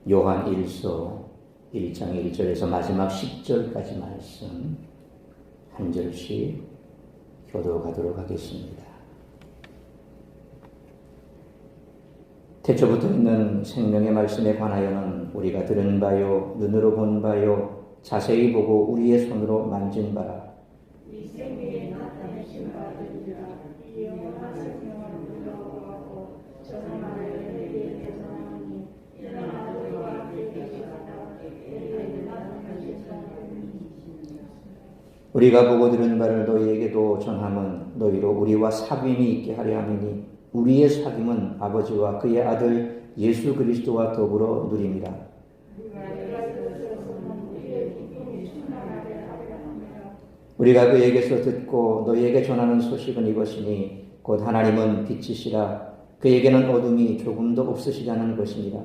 요한 1서 1장 1절에서 마지막 10절까지 말씀 한 절씩 교독하도록 하겠습니다. 태초부터 있는 생명의 말씀에 관하여는 우리가 들은 바요, 눈으로 본 바요, 자세히 보고 우리의 손으로 만진 바라. 이 생명에 나타내신 바들이라. 이 영원한 생명을 누려보았고 전하여 너희에게 전하니 이런 아들과 너희에게 나타내신 사람이시니라. 우리가 보고 들은 바를 너희에게도 전함은 너희로 우리와 사귐이 있게 하려 함이니 우리의 사귐은 아버지와 그의 아들 예수 그리스도와 더불어 누림이라. 우리가 그에게서 듣고 너희에게 전하는 소식은 이것이니 곧 하나님은 빛이시라. 그에게는 어둠이 조금도 없으시다는 것이니라.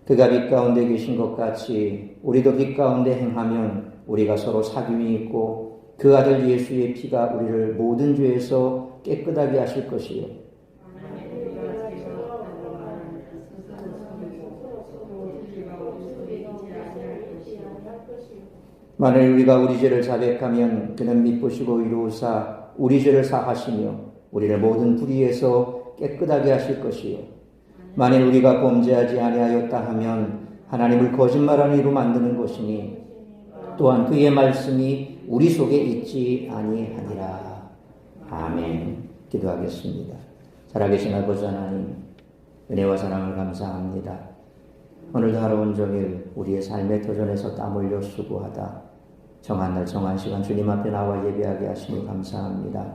그가 빛 가운데 계신 것 같이 우리도 빛 가운데 행하면 우리가 서로 사귐이 있고 그 아들 예수의 피가 우리를 모든 죄에서 깨끗하게 하실 것이요. 만일 우리가 우리 죄를 자백하면 그는 미쁘시고 이루사 우리 죄를 사하시며 우리를 모든 불의에서 깨끗하게 하실 것이요. 만일 우리가 범죄하지 아니하였다 하면 하나님을 거짓말하는 이로 만드는 것이니 또한 그의 말씀이 우리 속에 있지 아니하니라. 아멘. 기도하겠습니다. 살아계신 아버지 하나님, 은혜와 사랑을 감사합니다. 오늘도 하루 온종일 우리의 삶의 도전에서 땀 흘려 수고하다 정한 날 정한 시간 주님 앞에 나와 예배하게 하시니 감사합니다.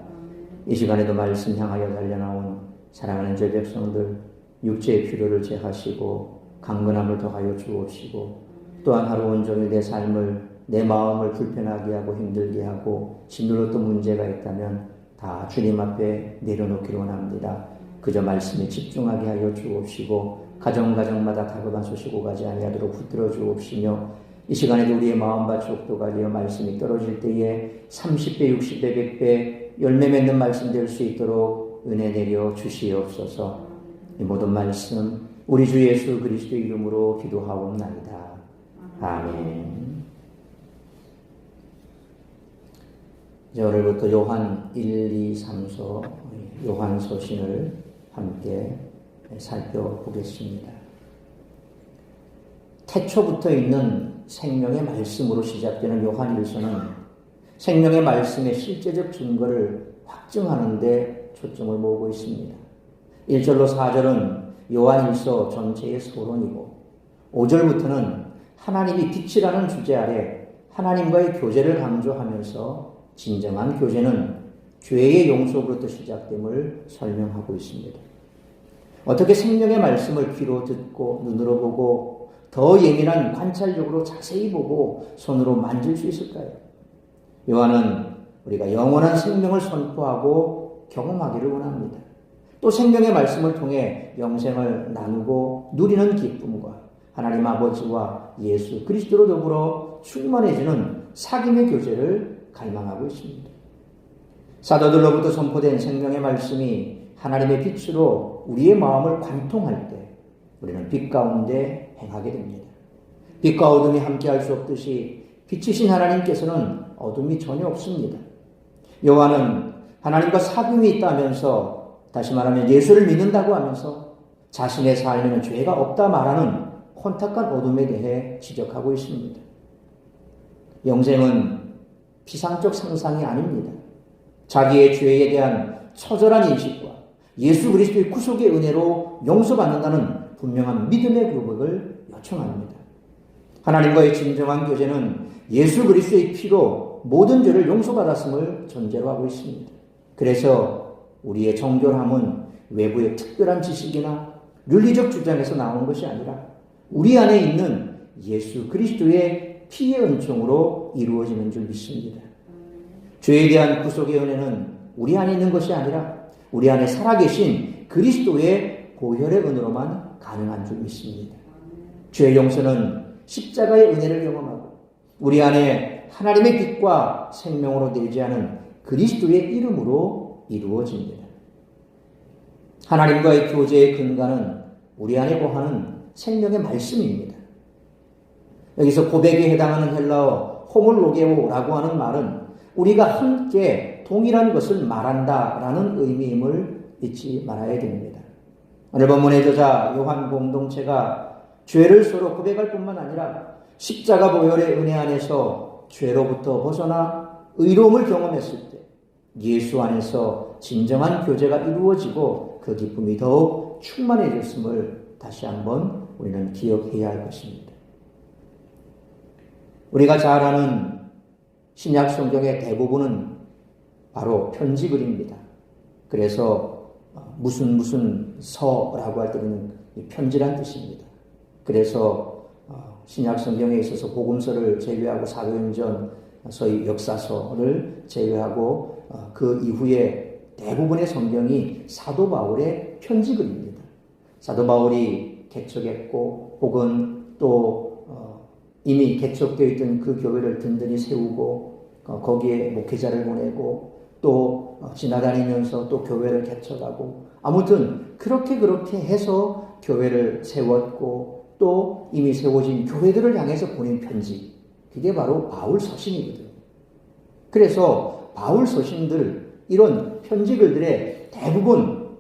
이 시간에도 말씀 향하여 달려나온 사랑하는 제 백성들 육체의 필요를 제하시고 강건함을 더하여 주옵시고 또한 하루 온종일 내 삶을 내 마음을 불편하게 하고 힘들게 하고 짓눌렀던 문제가 있다면 다 주님 앞에 내려놓기로 원합니다. 그저 말씀에 집중하게 하여 주옵시고 가정마다 다급한 소식 오가지 아니하도록 붙들어 주옵시며 이 시간에도 우리의 마음밭이 옥도가되어 말씀이 떨어질 때에 30배, 60배, 100배 열매 맺는 말씀 될 수 있도록 은혜 내려 주시옵소서. 이 모든 말씀 우리 주 예수 그리스도의 이름으로 기도하옵나이다. 아멘. 이제 오늘부터 요한 1, 2, 3서 요한 서신을 함께 살펴보겠습니다. 태초부터 있는 생명의 말씀으로 시작되는 요한 1서는 생명의 말씀의 실제적 증거를 확증하는 데 초점을 모으고 있습니다. 1절로 4절은 요한 1서 전체의 서론이고 5절부터는 하나님이 빛이라는 주제 아래 하나님과의 교제를 강조하면서 진정한 교제는 죄의 용서부터 시작됨을 설명하고 있습니다. 어떻게 생명의 말씀을 귀로 듣고 눈으로 보고 더 예민한 관찰력으로 자세히 보고 손으로 만질 수 있을까요? 요한은 우리가 영원한 생명을 선포하고 경험하기를 원합니다. 또 생명의 말씀을 통해 영생을 나누고 누리는 기쁨과 하나님 아버지와 예수 그리스도로 더불어 충만해지는 사귐의 교제를 갈망하고 있습니다. 사도들로부터 선포된 생명의 말씀이 하나님의 빛으로 우리의 마음을 관통할 때 우리는 빛 가운데 행하게 됩니다. 빛과 어둠이 함께할 수 없듯이 빛이신 하나님께서는 어둠이 전혀 없습니다. 요한은 하나님과 사귐이 있다면서 다시 말하면 예수를 믿는다고 하면서 자신의 삶에는 죄가 없다 말하는 혼탁한 어둠에 대해 지적하고 있습니다. 영생은 피상적 상상이 아닙니다. 자기의 죄에 대한 처절한 인식과 예수 그리스도의 구속의 은혜로 용서받는다는 분명한 믿음의 고백을 요청합니다. 하나님과의 진정한 교제는 예수 그리스도의 피로 모든 죄를 용서받았음을 전제로 하고 있습니다. 그래서 우리의 정결함은 외부의 특별한 지식이나 윤리적 주장에서 나오는 것이 아니라 우리 안에 있는 예수 그리스도의 피의 은총으로 이루어지는 줄 믿습니다. 죄에 대한 구속의 은혜는 우리 안에 있는 것이 아니라 우리 안에 살아계신 그리스도의 보혈의 은혜로만 가능한 줄 믿습니다. 죄의 용서는 십자가의 은혜를 경험하고 우리 안에 하나님의 빛과 생명으로 내재하는 그리스도의 이름으로 이루어집니다. 하나님과의 교제의 근간은 우리 안에 거하는 생명의 말씀입니다. 여기서 고백에 해당하는 헬라어 호몰로게오라고 하는 말은 우리가 함께 동일한 것을 말한다라는 의미임을 잊지 말아야 됩니다. 오늘 본문의 저자 요한 공동체가 죄를 서로 고백할 뿐만 아니라 십자가 보혈의 은혜 안에서 죄로부터 벗어나 의로움을 경험했을 때 예수 안에서 진정한 교제가 이루어지고 그 기쁨이 더욱 충만해졌음을 다시 한번 우리는 기억해야 할 것입니다. 우리가 잘 아는 신약 성경의 대부분은 바로 편지글입니다. 그래서 무슨 서라고 할 때는 편지란 뜻입니다. 그래서 신약 성경에 있어서 복음서를 제외하고 사도행전, 소위 역사서를 제외하고 그 이후에 대부분의 성경이 사도 바울의 편지글입니다. 사도 바울이 개척했고 혹은 또 이미 개척되어 있던 그 교회를 든든히 세우고 거기에 목회자를 보내고 또 지나다니면서 또 교회를 개척하고 아무튼 그렇게 해서 교회를 세웠고 또 이미 세워진 교회들을 향해서 보낸 편지, 그게 바로 바울 서신이거든요. 그래서 바울 서신들, 이런 편지글들의 대부분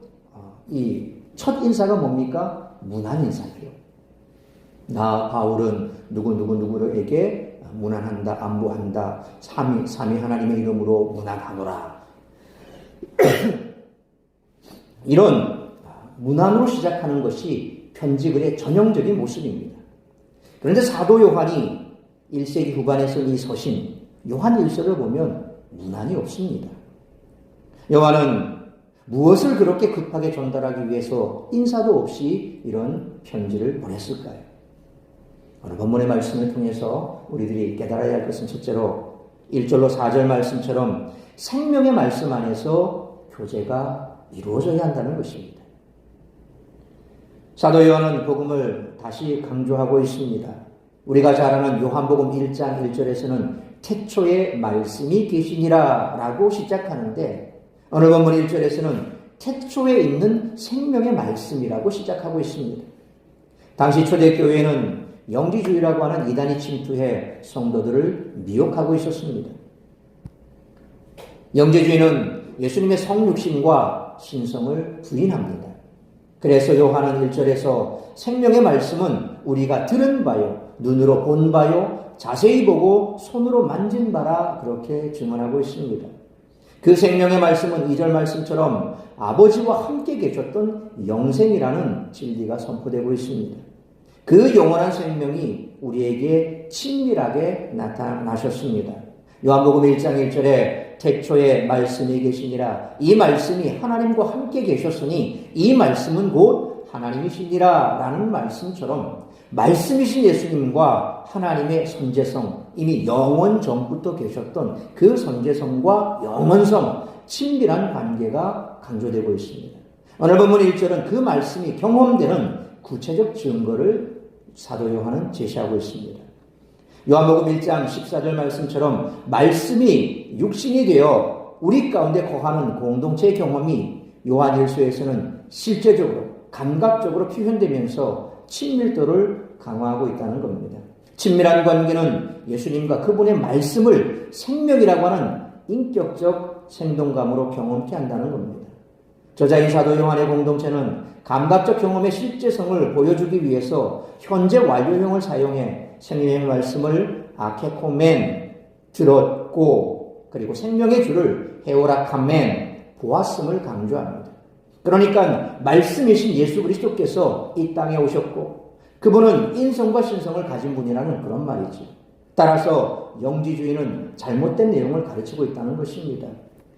이 첫 인사가 뭡니까? 문안 인사예요. 나 바울은 누구에게 문안한다, 안부한다, 삼위 하나님의 이름으로 문안하노라. 이런 문안으로 시작하는 것이 편지글의 전형적인 모습입니다. 그런데 사도 요한이 1세기 후반에 쓴 이 서신 요한 1서를 보면 문안이 없습니다. 요한은 무엇을 그렇게 급하게 전달하기 위해서 인사도 없이 이런 편지를 보냈을까요? 오늘 본문의 말씀을 통해서 우리들이 깨달아야 할 것은 첫째로 1절로 4절 말씀처럼 생명의 말씀 안에서 교제가 이루어져야 한다는 것입니다. 사도 요한은 복음을 다시 강조하고 있습니다. 우리가 잘 아는 요한복음 1장 1절에서는 태초에 말씀이 계시니라 라고 시작하는데 오늘 본문 1절에서는 태초에 있는 생명의 말씀이라고 시작하고 있습니다. 당시 초대교회는 영지주의라고 하는 이단이 침투해 성도들을 미혹하고 있었습니다. 영지주의는 예수님의 성육신과 신성을 부인합니다. 그래서 요한은 1절에서 생명의 말씀은 우리가 들은 바요, 눈으로 본 바요, 자세히 보고 손으로 만진 바라 그렇게 증언하고 있습니다. 그 생명의 말씀은 2절 말씀처럼 아버지와 함께 계셨던 영생이라는 진리가 선포되고 있습니다. 그 영원한 생명이 우리에게 친밀하게 나타나셨습니다. 요한복음 1장 1절에 태초에 말씀이 계시니라, 이 말씀이 하나님과 함께 계셨으니 이 말씀은 곧 하나님이시니라 라는 말씀처럼 말씀이신 예수님과 하나님의 선제성, 이미 영원 전부터 계셨던 그 선제성과 영원성, 친밀한 관계가 강조되고 있습니다. 오늘 본문 1절은 그 말씀이 경험되는 구체적 증거를 사도 요한은 제시하고 있습니다. 요한복음 1장 14절 말씀처럼 말씀이 육신이 되어 우리 가운데 거하는 공동체의 경험이 요한 1서에서는 실제적으로 감각적으로 표현되면서 친밀도를 강화하고 있다는 겁니다. 친밀한 관계는 예수님과 그분의 말씀을 생명이라고 하는 인격적 생동감으로 경험케 한다는 겁니다. 저자인 사도 요한의 공동체는 감각적 경험의 실제성을 보여주기 위해서 현재 완료형을 사용해 생명의 말씀을 아케코멘, 들었고, 그리고 생명의 주를 헤오라카멘, 보았음을 강조합니다. 그러니까 말씀이신 예수 그리스도께서 이 땅에 오셨고 그분은 인성과 신성을 가진 분이라는 그런 말이죠. 따라서 영지주의는 잘못된 내용을 가르치고 있다는 것입니다.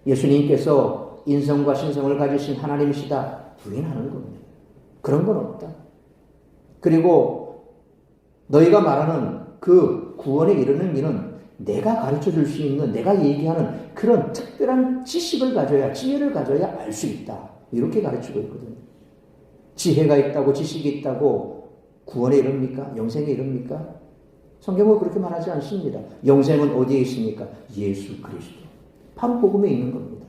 예수님께서 인성과 신성을 가지신 하나님이시다 부인하는 겁니다. 그런 건 없다. 그리고 너희가 말하는 그 구원에 이르는 길은 내가 가르쳐 줄 수 있는, 내가 얘기하는 그런 특별한 지식을 가져야, 지혜를 가져야 알 수 있다. 이렇게 가르치고 있거든요. 지혜가 있다고, 지식이 있다고 구원에 이릅니까? 영생에 이릅니까? 성경은 그렇게 말하지 않습니다. 영생은 어디에 있습니까? 예수 그리스도. 바로 복음에 있는 겁니다.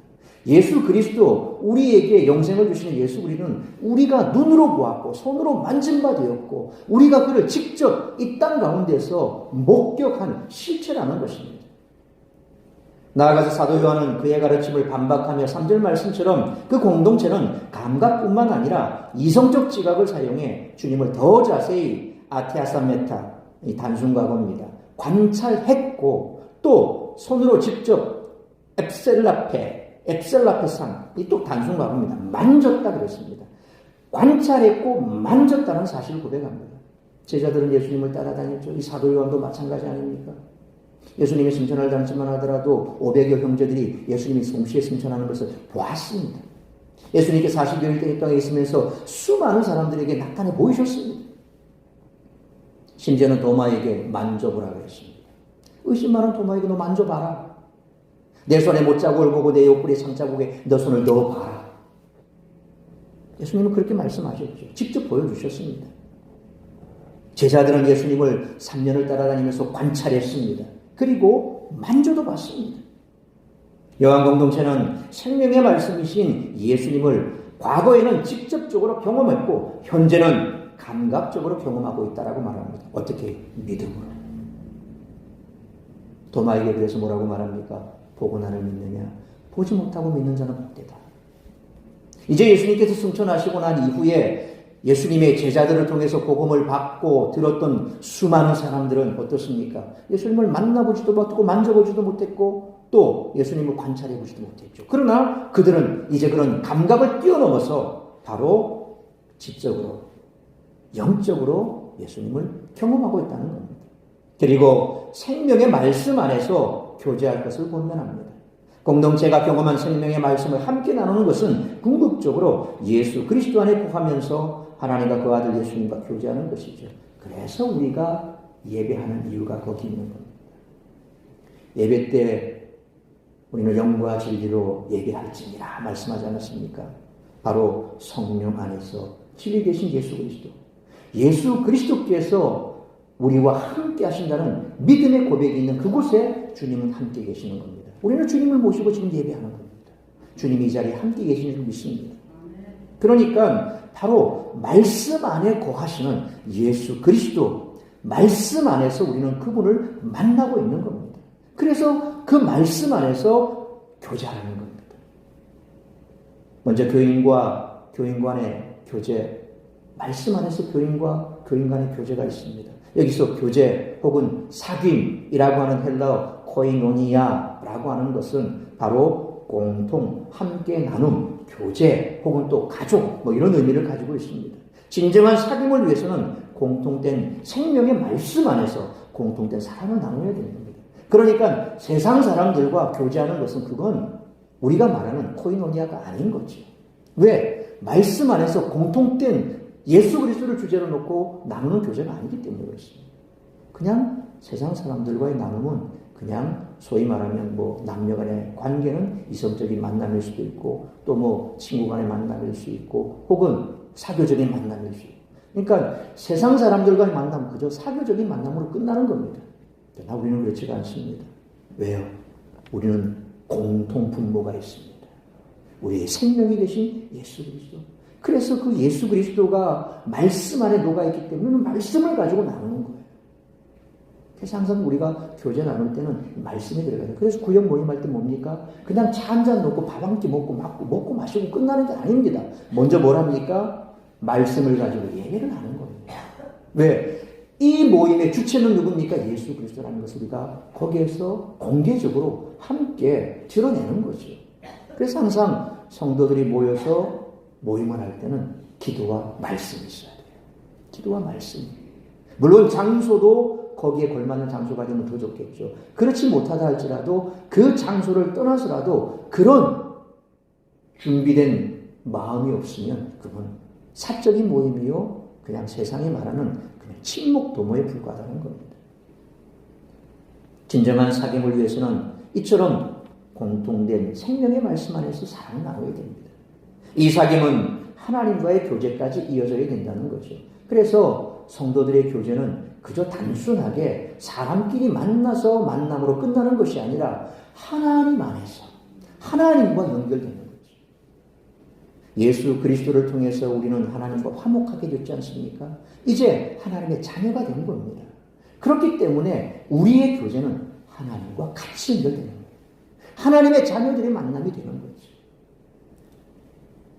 예수 그리스도, 우리에게 영생을 주시는 예수 우리는 우리가 눈으로 보았고 손으로 만진 바 되었고 우리가 그를 직접 이 땅 가운데서 목격한 실체라는 것입니다. 나아가서 사도 요한은 그의 가르침을 반박하며 3절 말씀처럼 그 공동체는 감각뿐만 아니라 이성적 지각을 사용해 주님을 더 자세히 아테아사메타, 이 단순과거입니다. 관찰했고 또 손으로 직접 앱셀라페상, 이 또 단순과거입니다. 만졌다 그랬습니다. 관찰했고 만졌다는 사실을 고백합니다. 제자들은 예수님을 따라다녔죠. 이 사도 요한도 마찬가지 아닙니까? 예수님이 승천을 당치만 하더라도 500여 형제들이 예수님이 동시에 승천하는 것을 보았습니다. 예수님께 40여일 이 땅에 있으면서 수많은 사람들에게 나타내 보이셨습니다. 심지어는 도마에게 만져보라고 했습니다. 의심 많은 도마에게 너 만져봐라. 내 손에 못자국을 보고 내 옆구리에 상자국에 너 손을 넣어봐라. 예수님은 그렇게 말씀하셨죠. 직접 보여주셨습니다. 제자들은 예수님을 3년을 따라다니면서 관찰했습니다. 그리고 만져도 봤습니다. 요한 공동체는 생명의 말씀이신 예수님을 과거에는 직접적으로 경험했고 현재는 감각적으로 경험하고 있다라고 말합니다. 어떻게? 믿음으로. 도마에게 그래서 뭐라고 말합니까? 보고 나를 믿느냐? 보지 못하고 믿는 자는 복되다. 이제 예수님께서 승천하시고 난 이후에 예수님의 제자들을 통해서 복음을 받고 들었던 수많은 사람들은 어떻습니까? 예수님을 만나보지도 못했고 만져보지도 못했고 또 예수님을 관찰해보지도 못했죠. 그러나 그들은 이제 그런 감각을 뛰어넘어서 바로 지적으로 영적으로 예수님을 경험하고 있다는 겁니다. 그리고 생명의 말씀 안에서 교제할 것을 권면합니다. 공동체가 경험한 생명의 말씀을 함께 나누는 것은 궁극적으로 예수 그리스도 안에 거하면서 하나님과 그 아들 예수님과 교제하는 것이죠. 그래서 우리가 예배하는 이유가 거기 있는 겁니다. 예배 때 우리는 영과 진리로 예배할지니라 말씀하지 않았습니까? 바로 성령 안에서 진리 되신 예수 그리스도. 예수 그리스도께서 우리와 함께 하신다는 믿음의 고백이 있는 그곳에 주님은 함께 계시는 겁니다. 우리는 주님을 모시고 지금 예배하는 겁니다. 주님이 이 자리에 함께 계시는 줄 믿습니다. 그러니까 바로 말씀 안에 거하시는 예수 그리스도, 말씀 안에서 우리는 그분을 만나고 있는 겁니다. 그래서 그 말씀 안에서 교제하는 겁니다. 먼저 교인과 교인 간의 교제, 말씀 안에서 교인과 교인 간의 교제가 있습니다. 여기서 교제 혹은 사귐이라고 하는 헬라어 코이노니아라고 하는 것은 바로 공통, 함께 나눔, 교제 혹은 또 가족 이런 의미를 가지고 있습니다. 진정한 사귐을 위해서는 공통된 생명의 말씀 안에서 공통된 사랑을 나눠야 되는 겁니다. 그러니까 세상 사람들과 교제하는 것은 그건 우리가 말하는 코이노니아가 아닌 거죠. 왜? 말씀 안에서 공통된 예수 그리스도를 주제로 놓고 나누는 교제가 아니기 때문에 그렇습니다. 그냥 세상 사람들과의 나눔은 그냥 소위 말하면 남녀 간의 관계는 이성적인 만남일 수도 있고 또 친구 간의 만남일 수 있고 혹은 사교적인 만남일 수 있고 그러니까 세상 사람들과의 만남은 그저 사교적인 만남으로 끝나는 겁니다. 그러나 우리는 그렇지가 않습니다. 왜요? 우리는 공통 분모가 있습니다. 우리의 생명이 되신 예수 그리스도. 그래서 그 예수 그리스도가 말씀 안에 녹아있기 때문에 말씀을 가지고 나누는 거예요. 그래서 항상 우리가 교제 나눌 때는 말씀이 들어가요. 그래서 구역 모임할 때 뭡니까? 그냥 차 한잔 놓고 밥 한 끼 먹고 마시고 끝나는 게 아닙니다. 먼저 뭘 합니까? 말씀을 가지고 예배를 하는 거예요. 왜? 이 모임의 주체는 누굽니까? 예수 그리스도라는 것을 우리가 거기에서 공개적으로 함께 드러내는 거죠. 그래서 항상 성도들이 모여서 모임을 할 때는 기도와 말씀이 있어야 돼요. 기도와 말씀. 물론 장소도 거기에 걸맞는 장소가 되면 더 좋겠죠. 그렇지 못하다 할지라도 그 장소를 떠나서라도 그런 준비된 마음이 없으면 그건 사적인 모임이요. 그냥 세상이 말하는 그냥 친목 도모에 불과하다는 겁니다. 진정한 사귐을 위해서는 이처럼 공통된 생명의 말씀 안에서 사랑을 나눠야 됩니다. 이 사귐은 하나님과의 교제까지 이어져야 된다는 거죠. 그래서 성도들의 교제는 그저 단순하게 사람끼리 만나서 만남으로 끝나는 것이 아니라 하나님 안에서 하나님과 연결되는 거죠. 예수 그리스도를 통해서 우리는 하나님과 화목하게 됐지 않습니까? 이제 하나님의 자녀가 된 겁니다. 그렇기 때문에 우리의 교제는 하나님과 같이 연결되는 거예요. 하나님의 자녀들의 만남이 되는 거죠.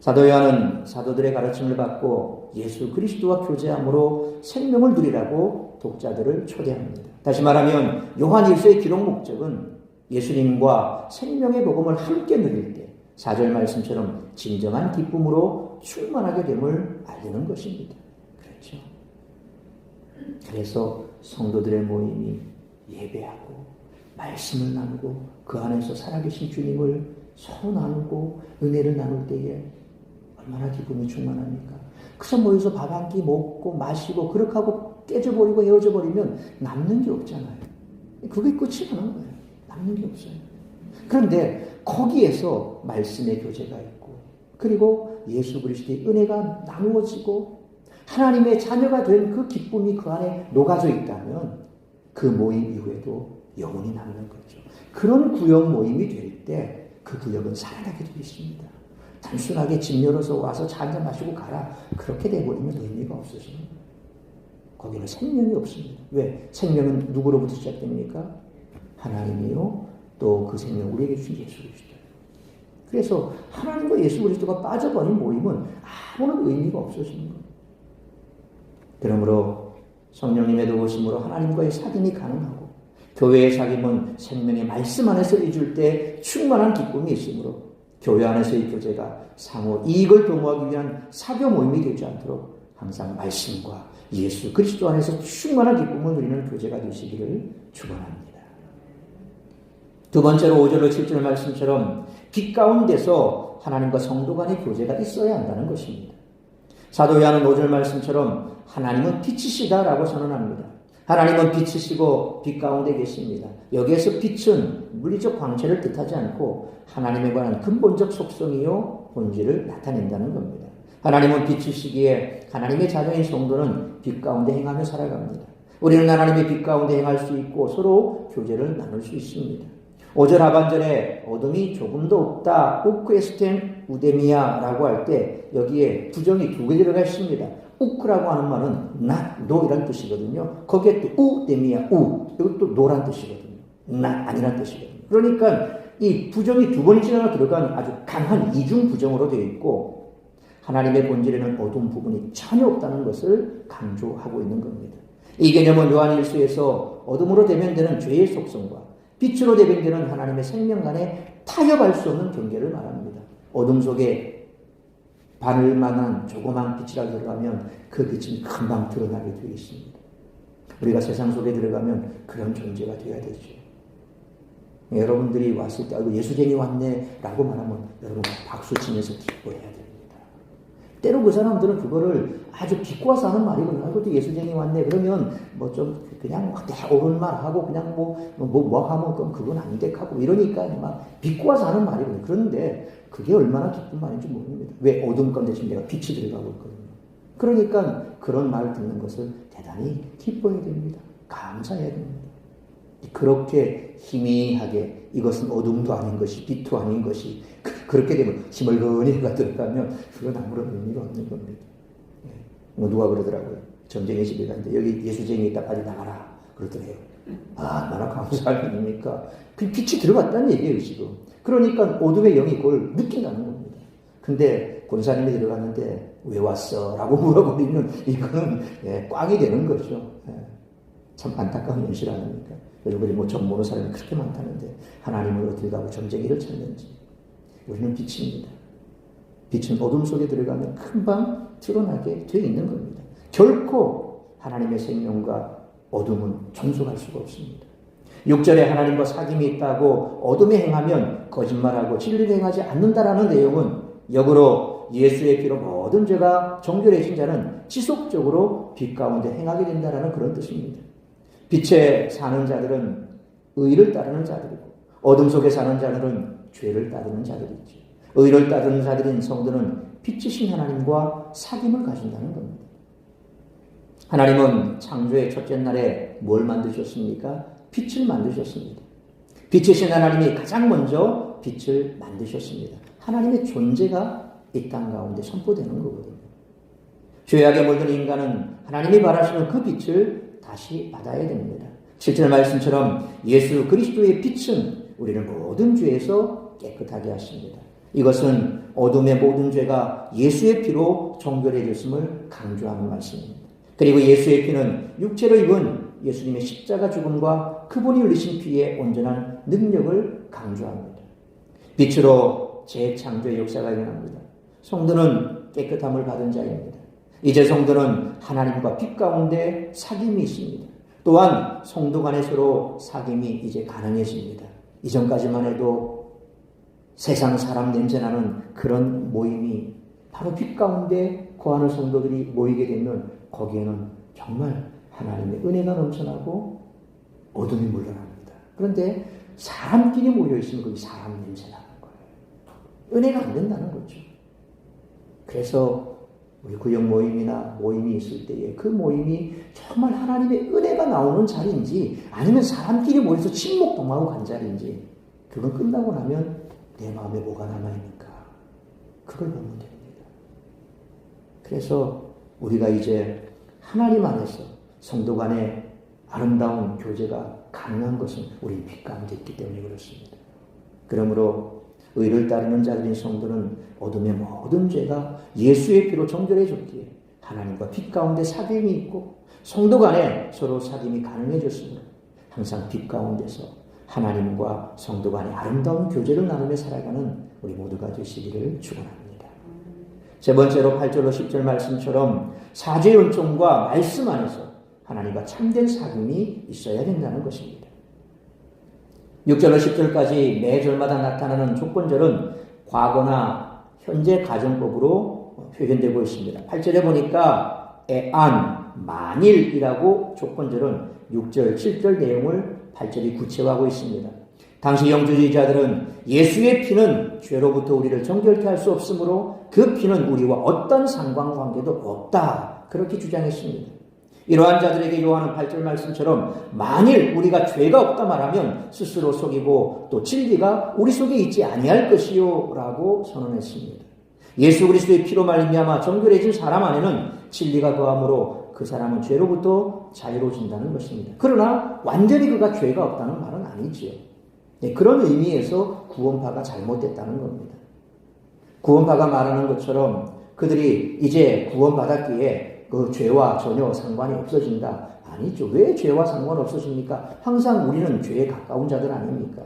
사도 요한은 사도들의 가르침을 받고 예수 그리스도와 교제함으로 생명을 누리라고 독자들을 초대합니다. 다시 말하면 요한일서의 기록 목적은 예수님과 생명의 복음을 함께 누릴 때 4절 말씀처럼 진정한 기쁨으로 충만하게 됨을 알리는 것입니다. 그렇죠. 그래서 성도들의 모임이 예배하고 말씀을 나누고 그 안에서 살아계신 주님을 서로 나누고 은혜를 나눌 때에 얼마나 기쁨이 충만합니까? 그래서 모여서 밥 한 끼 먹고 마시고 그렇게 하고 깨져버리고 헤어져 버리면 남는 게 없잖아요. 그게 끝이 나는 거예요. 남는 게 없어요. 그런데 거기에서 말씀의 교제가 있고 그리고 예수 그리스도의 은혜가 나누어지고 하나님의 자녀가 된 그 기쁨이 그 안에 녹아져 있다면 그 모임 이후에도 영원히 남는 거죠. 그런 구역 모임이 될 때 그 구역은 살아나게 되어 있습니다. 단순하게 집 열어서 와서 차 한잔 마시고 가라. 그렇게 돼버리면 의미가 없어지는 거예요. 거기는 생명이 없습니다. 왜? 생명은 누구로부터 시작됩니까? 하나님이요. 또 그 생명 우리에게 주신 예수 그리스도. 그래서 하나님과 예수 그리스도가 빠져버린 모임은 아무런 의미가 없어지는 거예요. 그러므로 성령님의 도우심으로 하나님과의 사귐이 가능하고 교회의 사귐은 생명의 말씀 안에서 이룰 때 충만한 기쁨이 있으므로 교회 안에서의 교제가 상호 이익을 도모하기 위한 사교 모임이 되지 않도록 항상 말씀과 예수 그리스도 안에서 충만한 기쁨을 누리는 교제가 되시기를 축원합니다. 두 번째로 5절로 7절 말씀처럼 빛 가운데서 하나님과 성도 간의 교제가 있어야 한다는 것입니다. 사도 요한은 5절 말씀처럼 하나님은 빛이시다라고 선언합니다. 하나님은 빛이시고 빛 가운데 계십니다. 여기에서 빛은 물리적 광채를 뜻하지 않고 하나님에 관한 근본적 속성이요 본질을 나타낸다는 겁니다. 하나님은 빛이시기에 하나님의 자녀인 성도는 빛 가운데 행하며 살아갑니다. 우리는 하나님의 빛 가운데 행할 수 있고 서로 교제를 나눌 수 있습니다. 5절 하반절에 어둠이 조금도 없다. 우크에스텐 우데미아라고 할 때 여기에 부정이 두 개 들어가 있습니다. 우크라고 하는 말은 not, no 이란 뜻이거든요. 거기에 또 우데미아, 이것도 no란 뜻이거든요. not, 아니란 뜻이거든요. 그러니까 이 부정이 두 번이나 들어간 아주 강한 이중 부정으로 되어 있고 하나님의 본질에는 어두운 부분이 전혀 없다는 것을 강조하고 있는 겁니다. 이 개념은 요한일서에서 어둠으로 대변되는 죄의 속성과 빛으로 대변되는 하나님의 생명 간에 타협할 수 없는 경계를 말합니다. 어둠 속에 바늘만한 조그만 빛이라도 들어가면 그 빛은 금방 드러나게 되어 있습니다. 우리가 세상 속에 들어가면 그런 존재가 되어야 되죠. 여러분들이 왔을 때 예수쟁이 왔네 라고 말하면 여러분 박수 치면서 기뻐해야 됩니다. 때로 그 사람들은 그거를 아주 비꼬아서 하는 말이거든요. 그것도 예수쟁이 왔네 그러면 뭐 좀 그냥 옳은 말 하고 그냥 뭐 하면 그럼 그건 안 돼 하고 이러니까 막 비꼬아서 하는 말이거든요. 그런데 그게 얼마나 기쁜 말인지 모릅니다. 왜 어둠 가운데 지금 내가 빛이 들어가고 있거든요. 그러니까 그런 말을 듣는 것을 대단히 기뻐해야 됩니다. 감사해야 됩니다. 그렇게 희미하게 이것은 어둠도 아닌 것이 빛도 아닌 것이 그렇게 되면 시멀건이가 들어가면 그건 아무런 의미가 없는 겁니다. 뭐 누가 그러더라고요. 점쟁이 집에 갔는데 여기 예수쟁이 있다 빨리 나가라 그러더래요. 얼마나 감사할 일입니까? 그 빛이 들어갔다는 얘기예요 지금. 그러니까 어둠의 영이 그걸 느낀다는 겁니다. 근데 권사님이 들어갔는데 왜 왔어? 라고 물어버리면 이거는 꽝이 되는 거죠. 참 안타까운 현실 아닙니까? 여러분이 뭐 좀 모르는 사람이 그렇게 많다는데 하나님을 어떻게 가고 점쟁이를 찾는지. 우리는 빛입니다. 빛은 어둠 속에 들어가면 금방 드러나게 되어 있는 겁니다. 결코 하나님의 생명과 어둠은 존속할 수가 없습니다. 6절에 하나님과 사귐이 있다고 어둠에 행하면 거짓말하고 진리를 행하지 않는다라는 내용은 역으로 예수의 피로 모든 죄가 정결해진 자는 지속적으로 빛 가운데 행하게 된다라는 그런 뜻입니다. 빛에 사는 자들은 의를 따르는 자들이고 어둠 속에 사는 자들은 죄를 따르는 자들이죠. 의를 따르는 자들인 성도는 빛이신 하나님과 사귐을 가진다는 겁니다. 하나님은 창조의 첫째 날에 뭘 만드셨습니까? 빛을 만드셨습니다. 빛이신 하나님이 가장 먼저 빛을 만드셨습니다. 하나님의 존재가 이 땅 가운데 선포되는 거거든요. 죄악에 물든 인간은 하나님이 바라시는 그 빛을 다시 받아야 됩니다. 7절 말씀처럼 예수 그리스도의 빛은 우리를 모든 죄에서 깨끗하게 하십니다. 이것은 어둠의 모든 죄가 예수의 피로 정결해졌음을 강조하는 말씀입니다. 그리고 예수의 피는 육체로 입은 예수님의 십자가 죽음과 그분이 흘리신 피의 온전한 능력을 강조합니다. 빛으로 재창조의 역사가 일어납니다. 성도는 깨끗함을 받은 자입니다. 이제 성도는 하나님과 빛 가운데 사귐이 있습니다. 또한 성도 간에 서로 사귐이 이제 가능해집니다. 이전까지만 해도 세상 사람 냄새나는 그런 모임이 바로 빛 가운데 거하는 성도들이 모이게 되면 거기에는 정말 하나님의 은혜가 넘쳐나고 어둠이 물러납니다. 그런데 사람끼리 모여있으면 거기 사람 냄새나는 거예요. 은혜가 안 된다는 거죠. 그래서 우리 구역 모임이나 모임이 있을 때에 그 모임이 정말 하나님의 은혜가 나오는 자리인지 아니면 사람끼리 모여서 침묵동하고 간 자리인지 그건 끝나고 나면 내 마음에 뭐가 남아있는가 그걸 보면 됩니다. 그래서 우리가 이제 하나님 안에서 성도 간의 아름다운 교제가 가능한 것은 우리 빛 가운데 있기 때문에 그렇습니다. 그러므로 의를 따르는 자들인 성도는 어둠의 모든 죄가 예수의 피로 정결해졌기에 하나님과 빛 가운데 사귐이 있고 성도 간에 서로 사귐이 가능해졌으므로 항상 빛 가운데서 하나님과 성도 간의 아름다운 교제를 나누며 살아가는 우리 모두가 되시기를 축원합니다. 세 번째로 8절로 10절 말씀처럼 사죄의 은총과 말씀 안에서 하나님과 참된 사귐이 있어야 된다는 것입니다. 6절로 10절까지 매절마다 나타나는 조건절은 과거나 현재 가정법으로 표현되고 있습니다. 8절에 보니까 애안, 만일이라고 조건절은 6절, 7절 내용을 8절이 구체화하고 있습니다. 당시 영주주의자들은 예수의 피는 죄로부터 우리를 정결케 할 수 없으므로 그 피는 우리와 어떤 상관관계도 없다. 그렇게 주장했습니다. 이러한 자들에게 요한은 8절 말씀처럼 만일 우리가 죄가 없다 말하면 스스로 속이고 또 진리가 우리 속에 있지 아니할 것이요 라고 선언했습니다. 예수 그리스도의 피로 말미암아 정결해진 사람 안에는 진리가 거함으로 그 사람은 죄로부터 자유로워진다는 것입니다. 그러나 완전히 그가 죄가 없다는 말은 아니지요. 그런 의미에서 구원파가 잘못됐다는 겁니다. 구원파가 말하는 것처럼 그들이 이제 구원받았기에 그 죄와 전혀 상관이 없어진다. 아니죠. 왜 죄와 상관 없어집니까? 항상 우리는 죄에 가까운 자들 아닙니까?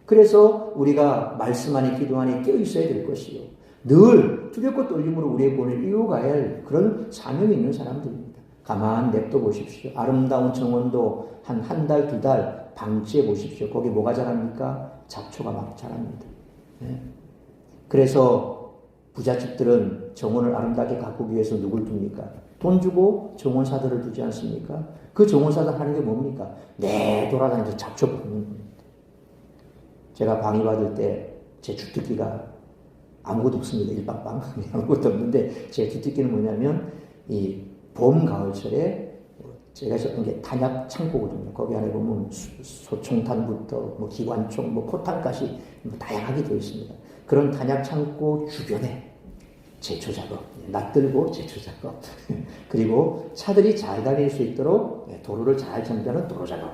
그래서 우리가 말씀 안에 기도 안에 깨어 있어야 될 것이요. 늘 두렵고 떨림으로 우리의 본을 이루어가야 할 그런 사명이 있는 사람들입니다. 가만 냅둬 보십시오. 아름다운 정원도 한 달, 두 달 방치해 보십시오. 거기 뭐가 자랍니까? 잡초가 막 자랍니다. 네. 그래서 부잣집들은 정원을 아름답게 가꾸기 위해서 누굴 둡니까? 돈 주고 정원사들을 두지 않습니까? 그 정원사들 하는 게 뭡니까? 돌아다니면서 잡초 뽑는 겁니다. 제가 방위받을 때 제 주특기가 아무것도 없습니다. 일방방 아무것도 없는데 제 주특기는 뭐냐면 이 봄, 가을철에 제가 썼던 게 탄약 창고거든요. 거기 안에 보면 소총탄부터 뭐 기관총, 뭐 포탄까지 다양하게 되어 있습니다. 그런 탄약 창고 주변에 제초 작업, 낫들고 제초 작업, 그리고 차들이 잘 다닐 수 있도록 도로를 잘 정비하는 도로 작업,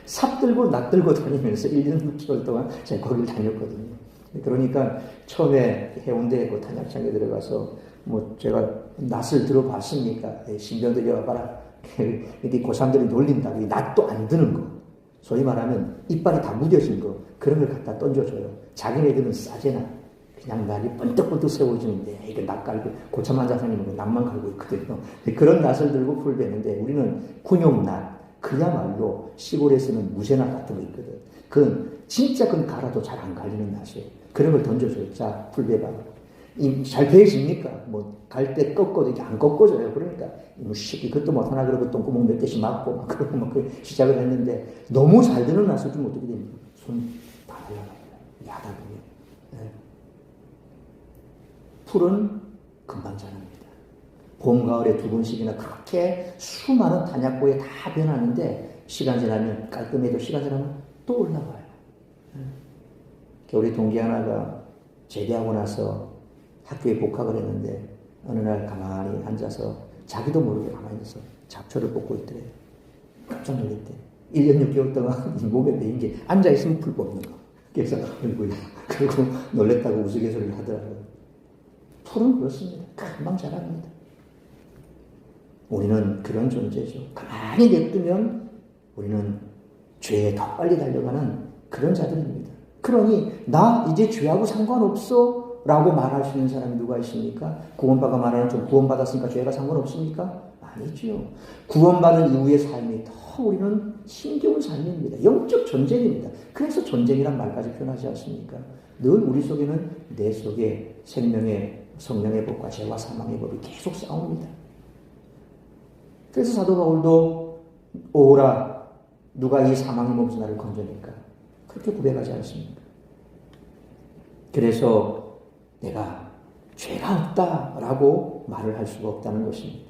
삽 들고 낫들고 다니면서 1년 6개월 동안 제가 거기를 다녔거든요. 그러니까 처음에 해운대 그 탄약창에 들어가서 뭐 제가 낫을 들어봤습니까? 신병 들여와봐라. 근데 고3들이 놀린다고 낫도 안 드는 거, 소위 말하면 이빨이 다 무뎌진 거, 그런 걸 갖다 던져줘요. 자기네들은 싸제나 그냥 날이 번뜩번뜩 세워지는데 이거 낫 깔고 고참한 자사님은 낫만 갈고 있거든요. 그런 낫을 들고 풀베는데 우리는 군용낫, 그야말로 시골에서는 무쇠낫 같은 거 있거든. 그건 진짜 그건 갈아도 잘 안 갈리는 낫이에요. 그런 걸 던져줘요. 자, 풀베봐. 잘 베어집니까? 뭐 갈 때 꺾어도 이게 안 꺾어져요. 그러니까 뭐 쉽게 그것도 못하나 그러고 똥구멍 몇 대씩 맞고 막 그러고 막 시작을 했는데 너무 잘 되는 낫을 좀 어떻게 됩니까? 손 다 날라가요. 야단이에요. 네. 풀은 금방 자랍니다. 봄, 가을에 2번씩이나 그렇게 수많은 단약고에 다 변하는데 시간 지나면 깔끔해도 시간 지나면 또 올라와요. 우리 동기 하나가 제대하고 나서 학교에 복학을 했는데 어느 날 가만히 앉아서 자기도 모르게 가만히 앉아서 잡초를 뽑고 있더래요. 깜짝 놀랐대. 1년 6개월 동안 몸에 매인 게 앉아있으면 풀 뽑는 거. 그래서 얼굴이 그리고 놀랬다고 우스갯소리를 하더라고요. 풀은 그렇습니다. 금방 자랍니다. 우리는 그런 존재죠. 가만히 냅두면 우리는 죄에 더 빨리 달려가는 그런 자들입니다. 그러니 나 이제 죄하고 상관없어 라고 말할 수 있는 사람이 누가 있습니까? 구원받아 말하는 좀 구원받았으니까 죄가 상관없습니까? 아니죠. 구원받은 이후의 삶이 더 우리는 힘겨운 삶입니다. 영적 전쟁입니다. 그래서 전쟁이란 말까지 표현하지 않습니까? 늘 우리 속에는 내 속에 생명의 성령의 법과 죄와 사망의 법이 계속 싸웁니다. 그래서 사도 바울도 오라 누가 이 사망의 몸에서 나를 건져낼까? 그렇게 고백하지 않습니까? 그래서 내가 죄가 없다라고 말을 할 수가 없다는 것입니다.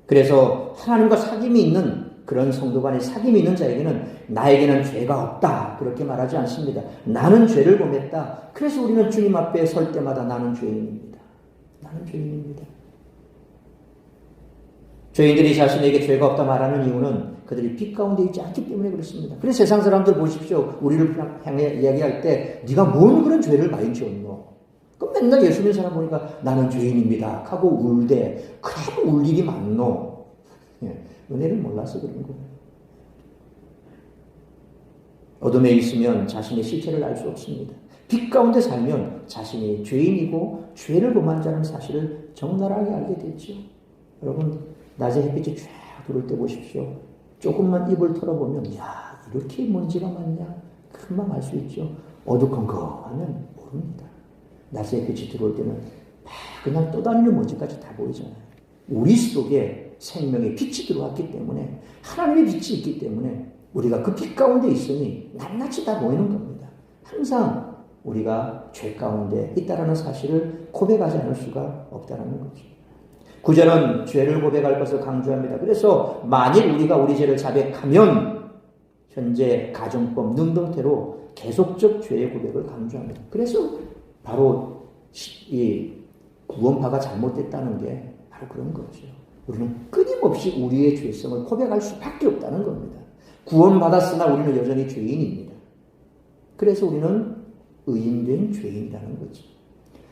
그래서 하나님과 사귐이 있는 그런 성도 간의 사귐이 있는 자에게는 나에게는 죄가 없다 그렇게 말하지 않습니다. 나는 죄를 범했다. 그래서 우리는 주님 앞에 설 때마다 나는 죄인입니다. 나는 죄인입니다. 죄인들이 자신에게 죄가 없다 말하는 이유는 그들이 빛 가운데 있지 않기 때문에 그렇습니다. 그래서 세상 사람들 보십시오. 우리를 향해 이야기할 때 네가 뭔 그런 죄를 많이 지었노? 그럼 맨날 예수 믿는 사람 보니까 나는 죄인입니다 하고 울대. 그래 울 일이 많노? 예, 은혜를 몰라서 그런 거예요. 어둠에 있으면 자신의 실체를 알 수 없습니다. 빛 가운데 살면 자신이 죄인이고 죄를 범한 자라는 사실을 적나라하게 알게 됐죠. 여러분 낮에 햇빛이 쫙 들어올 때 보십시오. 조금만 입을 털어보면 야 이렇게 먼지가 많냐? 금방 알 수 있죠. 어두컴컴하면 모릅니다. 낮에 햇빛이 들어올 때는 그냥 떠다니는 먼지까지 다 보이잖아요. 우리 속에 생명의 빛이 들어왔기 때문에 하나님의 빛이 있기 때문에 우리가 그 빛 가운데 있으니 낱낱이 다 보이는 겁니다. 항상 우리가 죄 가운데 있다라는 사실을 고백하지 않을 수가 없다는 거죠. 9절은 죄를 고백할 것을 강조합니다. 그래서 만일 우리가 우리 죄를 자백하면 현재 가정법 능동태로 계속적 죄의 고백을 강조합니다. 그래서 바로 이 구원파가 잘못됐다는 게 바로 그런 거죠. 우리는 끊임없이 우리의 죄성을 고백할 수밖에 없다는 겁니다. 구원받았으나 우리는 여전히 죄인입니다. 그래서 우리는 의인된 죄인이라는 거죠.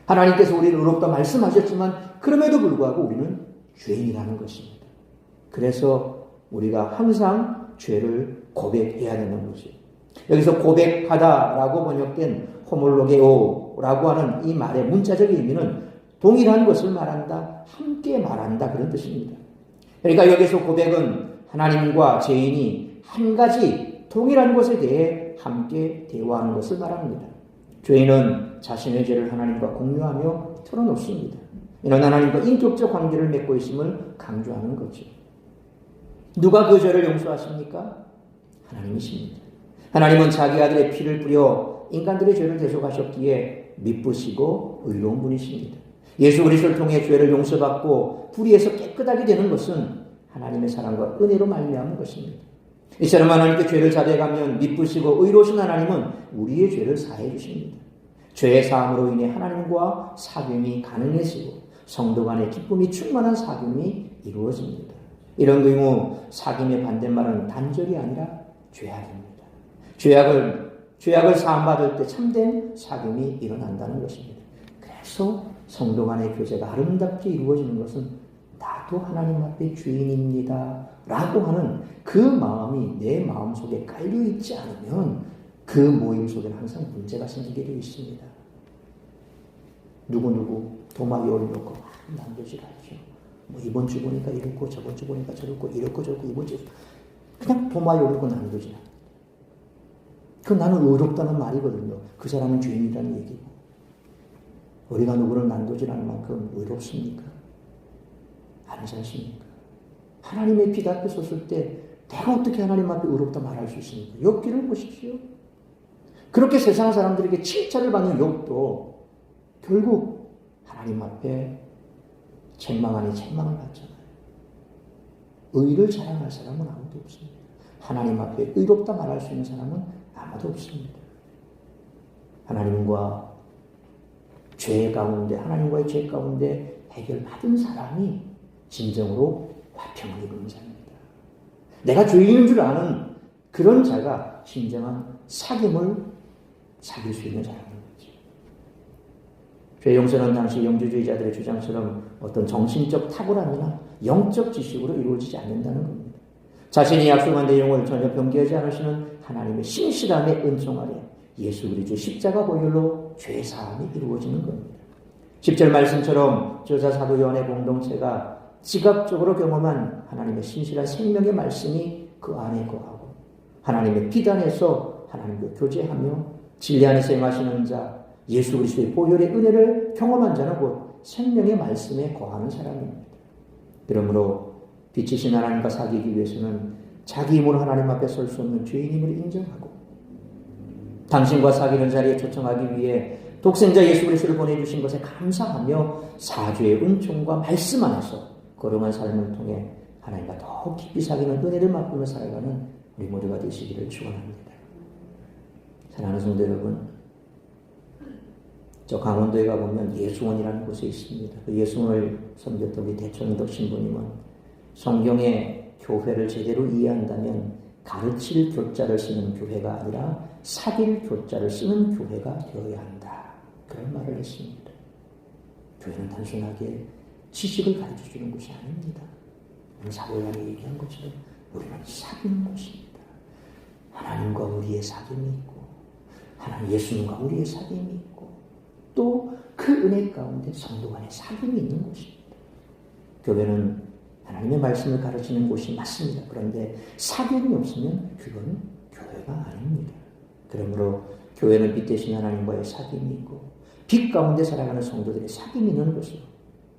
하나님께서 우리를 의롭다 말씀하셨지만 그럼에도 불구하고 우리는 죄인이라는 것입니다. 그래서 우리가 항상 죄를 고백해야 되는 거죠. 여기서 고백하다라고 번역된 호몰로게오라고 하는 이 말의 문자적인 의미는 동일한 것을 말한다, 함께 말한다 그런 뜻입니다. 그러니까 여기서 고백은 하나님과 죄인이 한 가지 동일한 것에 대해 함께 대화하는 것을 말합니다. 죄인은 자신의 죄를 하나님과 공유하며 털어놓습니다. 이는 하나님과 인격적 관계를 맺고 있음을 강조하는 거죠. 누가 그 죄를 용서하십니까? 하나님이십니다. 하나님은 자기 아들의 피를 뿌려 인간들의 죄를 대속하셨기에 미쁘시고 의로운 분이십니다. 예수 그리스도를 통해 죄를 용서받고 불의에서 깨끗하게 되는 것은 하나님의 사랑과 은혜로 말미암은 것입니다. 이처럼 하나님께 죄를 자백하면 미쁘시고 의로우신 하나님은 우리의 죄를 사해 주십니다. 죄의 사함으로 인해 하나님과 사귐이 가능해지고 성도 간의 기쁨이 충만한 사귐이 이루어집니다. 이런 경우 사귐의 반대말은 단절이 아니라 죄악입니다. 죄악을 사함받을 때 참된 사귐이 일어난다는 것입니다. 그래서 성도 간의 교제가 아름답게 이루어지는 것은 나도 하나님 앞에 주인입니다 라고 하는 그 마음이 내 마음속에 깔려있지 않으면 그 모임 속에는 항상 문제가 생기게 되어 있습니다. 누구누구 도마 열어놓고 난도질하죠. 뭐 이번 주 보니까 이렇고 저번 주 보니까 저렇고 이렇고 저렇고 이번 주 그냥 도마 열고 난도질합니다. 그 나는 의롭다는 말이거든요. 그 사람은 죄인이라는 얘기고. 우리가 누구를 난도질하는 만큼 의롭습니까? 아니지 않습니까? 하나님의 빛 앞에 섰을 때 내가 어떻게 하나님 앞에 의롭다 말할 수 있습니까? 욥기를 보십시오. 그렇게 세상 사람들에게 칭찬을 받는 욥도 결국 하나님 앞에 책망 아니 책망을 받잖아요. 의를 자랑할 사람은 아무도 없습니다. 하나님 앞에 의롭다 말할 수 있는 사람은 아무도 없습니다. 하나님과 죄 가운데, 하나님과의 죄 가운데 해결받은 사람이 진정으로 화평을 이루는 자입니다. 내가 죄인인 줄 아는 그런 자가 진정한 사귐을 사귈 수 있는 자라는 거죠. 죄 용서는 당시 영주주의자들의 주장처럼 어떤 정신적 탁월함이나 영적 지식으로 이루어지지 않는다는 겁니다. 자신이 약속한 내용을 전혀 변개하지 않으시는 하나님의 신실함의 은총 아래 예수 그리스도의 십자가 보혈로 죄 사함이 이루어지는 겁니다. 10절 말씀처럼 저자 사도 요한의 공동체가 지각적으로 경험한 하나님의 신실한 생명의 말씀이 그 안에 거하고 하나님의 비단에서 하나님과 교제하며 진리 안에서 행하시는 자 예수 그리스도의 보혈의 은혜를 경험한 자는 곧 생명의 말씀에 거하는 사람입니다. 그러므로 빛이신 하나님과 사귀기 위해서는 자기 힘으로 하나님 앞에 설 수 없는 죄인임을 인정하고 당신과 사귀는 자리에 초청하기 위해 독생자 예수 그리스도를 보내주신 것에 감사하며 사죄의 은총과 말씀 안에서 거룩한 삶을 통해 하나님과 더 깊이 사귀는 은혜를 맛보며 살아가는 우리 모두가 되시기를 축원합니다. 사랑하는 성도 여러분, 저 강원도에 가보면 예수원이라는 곳에 있습니다. 그 예수원을 섬겼던 우리 대천덕 신부님은 성경의 교회를 제대로 이해한다면 가르칠 교자를 쓰는 교회가 아니라 사귈 교자를 쓰는 교회가 되어야 한다. 그런 말을 했습니다. 교회는 단순하게 지식을 가르쳐주는 곳이 아닙니다. 사도요한이 얘기한 것처럼 우리는 사귀는 곳입니다. 하나님과 우리의 사귐이 있고 하나님 예수님과 우리의 사귐이 있고 또 그 은혜 가운데 성도 간의 사귐이 있는 곳입니다. 교회는 하나님의 말씀을 가르치는 곳이 맞습니다. 그런데 사귐이 없으면 그건 교회가 아닙니다. 그러므로 교회는 빛 대신 하나님과의 사귐이 있고 빛 가운데 살아가는 성도들의 사귐이 있는 곳이고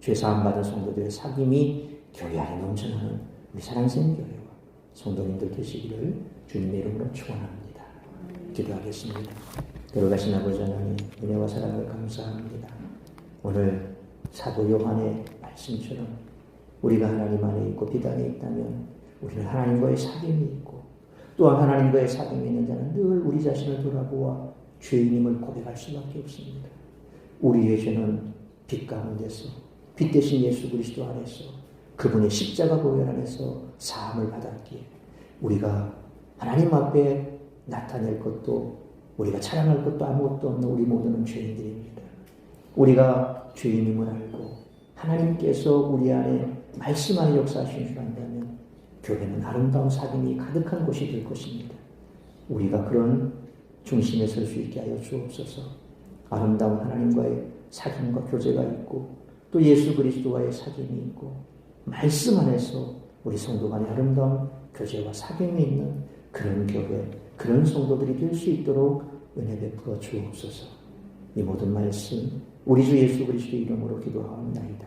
죄사함 받은 성도들의 사귐이 교회 안에 넘쳐나는 우리 사랑샘 교회와 성도님들 되시기를 주님의 이름으로 축원합니다. 기도하겠습니다. 들어가신 아버지 하나님 은혜와 사랑을 감사합니다. 오늘 사도 요한의 말씀처럼 우리가 하나님 안에 있고 빛 안에 있다면 우리는 하나님과의 사귐이 있고 또한 하나님과의 사귐이 있는 자는 늘 우리 자신을 돌아보아 죄인임을 고백할 수밖에 없습니다. 우리의 죄는 빛 가운데서 빛 대신 예수 그리스도 안에서 그분의 십자가 보혈 안에서 사함을 받았기에 우리가 하나님 앞에 나타낼 것도 우리가 자랑할 것도 아무것도 없는 우리 모두는 죄인들입니다. 우리가 죄인임을 알고 하나님께서 우리 안에 말씀 안에 역사하신 줄 안다면 교회는 아름다운 사귐이 가득한 곳이 될 것입니다. 우리가 그런 중심에 설 수 있게 하여 주옵소서. 아름다운 하나님과의 사귐과 교제가 있고 또 예수 그리스도와의 사귐이 있고 말씀 안에서 우리 성도 간의 아름다운 교제와 사귐이 있는 그런 교회, 그런 성도들이 될 수 있도록 은혜 베풀어 주옵소서. 이 모든 말씀 우리 주 예수 그리스도의 이름으로 기도하옵나이다.